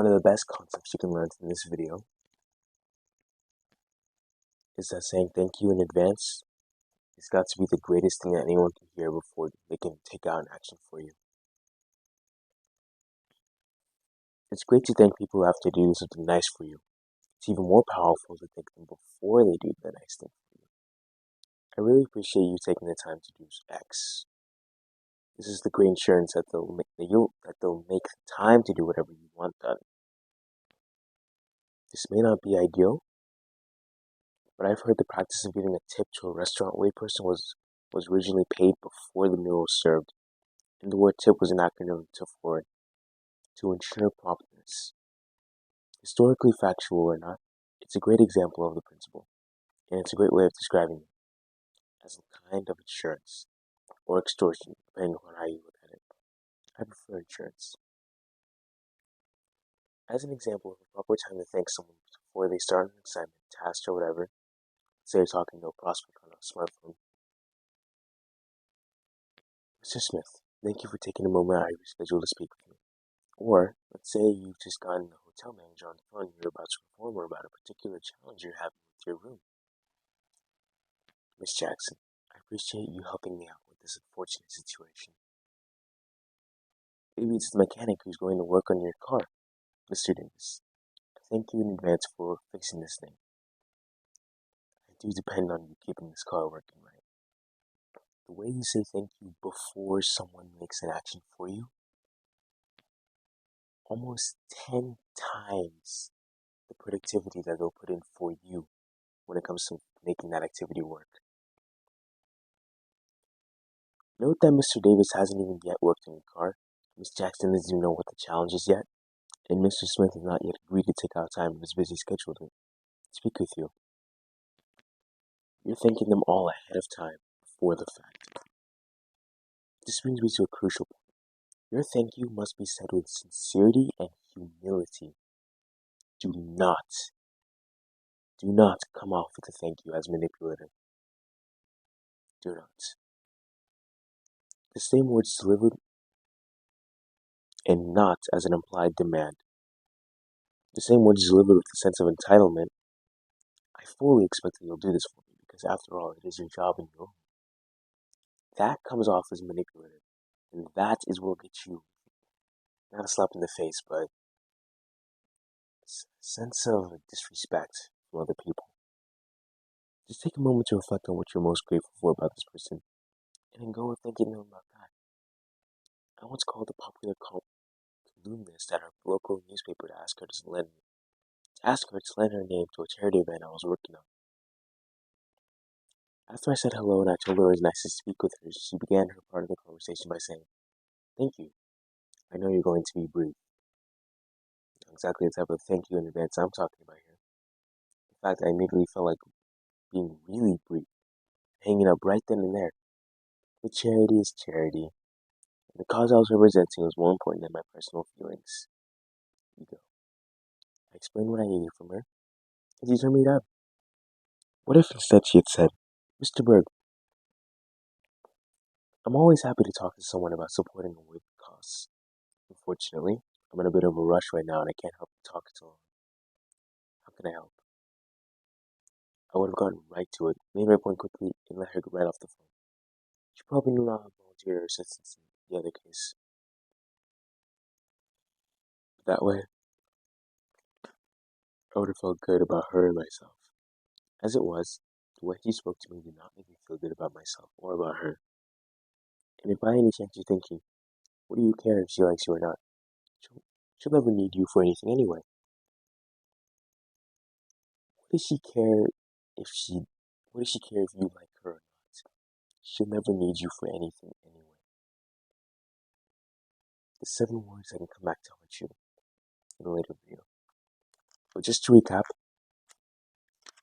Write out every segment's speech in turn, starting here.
One of the best concepts you can learn from this video is that saying thank you in advance has got to be the greatest thing that anyone can hear before they can take out an action for you. It's great to thank people after they do something nice for you. It's even more powerful to thank them before they do the nice thing for you. I really appreciate you taking the time to do X. This is the great insurance that they'll make the time to do whatever you want done. This may not be ideal, but I've heard the practice of giving a tip to a restaurant waitress was originally paid before the meal was served, and the word tip was an acronym to ensure promptness. Historically factual or not, it's a great example of the principle, and it's a great way of describing it as a kind of insurance, or extortion, depending on how you look at it. I prefer insurance. As an example of a proper time to thank someone before they start an assignment, task, or whatever, say you're talking to a prospect on a smartphone. Mr. Smith, thank you for taking a moment out of your schedule to speak with me. Or, let's say you've just gotten a hotel manager on the phone and you're about to inform her about a particular challenge you're having with your room. Miss Jackson, I appreciate you helping me out with this unfortunate situation. Maybe it's the mechanic who's going to work on your car. Mr. Davis, thank you in advance for fixing this thing. I do depend on you keeping this car working right. The way you say thank you before someone makes an action for you, almost 10 times the productivity that they'll put in for you when it comes to making that activity work. Note that Mr. Davis hasn't even yet worked on your car, Miss Jackson doesn't even know what the challenge is yet, and Mr. Smith has not yet agreed to take out time in his busy schedule to speak with you. You're thanking them all ahead of time, before the fact. This brings me to a crucial point. Your thank you must be said with sincerity and humility. Do not come off with a thank you as manipulative. Do not. The same words delivered and not as an implied demand. The same words delivered with a sense of entitlement. I fully expect that you'll do this for me because after all, it is your job and your own. That comes off as manipulative, and that is what will get you not a slap in the face, but a sense of disrespect from other people. Just take a moment to reflect on what you're most grateful for about this person, and then go with thanking them about that. I once called a popular columnist at our local newspaper to ask her to lend her name to a charity event I was working on. After I said hello and I told her it was nice to speak with her, she began her part of the conversation by saying, "Thank you. I know you're going to be brief." Exactly the type of thank you in advance I'm talking about here. In fact, I immediately felt like being really brief, hanging up right then and there. But charity is charity, and the cause I was representing was more important than my personal feelings. Ego. I explained what I needed from her, and she turned me down. What if instead she had said, "Mr. Berg, I'm always happy to talk to someone about supporting a worthy cause. Unfortunately, I'm in a bit of a rush right now and I can't help but talk too long. How can I help?" I would have gotten right to it, made my point quickly, and let her get right off the phone. She probably knew not to volunteer her assistance in the other case. That way, I would have felt good about her and myself. As it was, the way she spoke to me did not make me feel good about myself or about her. And if by any chance you're thinking, what do you care if she likes you or not? She'll never need you for anything anyway. What does she care if she What does she care if you like her or not? She'll never need you for anything anyway. The 7 words I can come back to haunt you in a later video. But just to recap,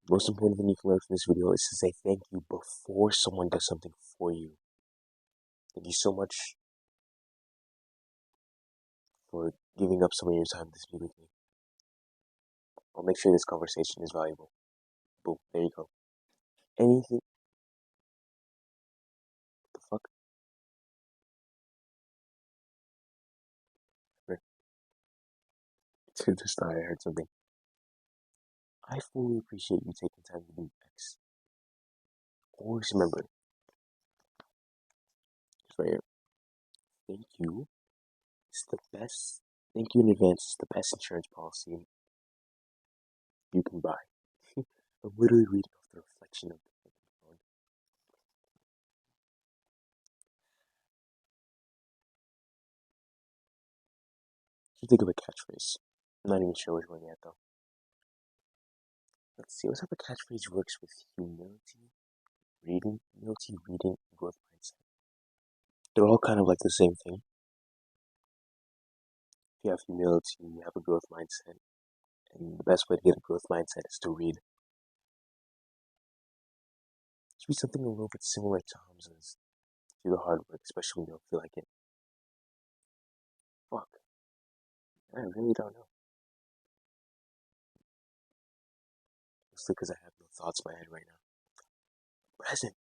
the most important thing you can learn from this video is to say thank you before someone does something for you. Thank you so much for giving up some of your time to speak with me. I'll make sure this conversation is valuable. Boom, there you go. Anything? What the fuck? To the start, I heard something. I fully appreciate you taking time to do X. Always remember, it's right here. Thank you. It's the best. Thank you in advance. It's the best insurance policy you can buy. I'm literally reading off the reflection of the phone. Should think of a catchphrase. I'm not even sure which one yet, though. Let's see. What type of catchphrase works with humility, reading, and growth mindset? They're all kind of like the same thing. If you have humility, you have a growth mindset, and the best way to get a growth mindset is to read. It should be something a little bit similar to Hamza's. Do the hard work, especially when you don't feel like it. Fuck. I really don't know. Mostly because I have no thoughts in my head right now. Present.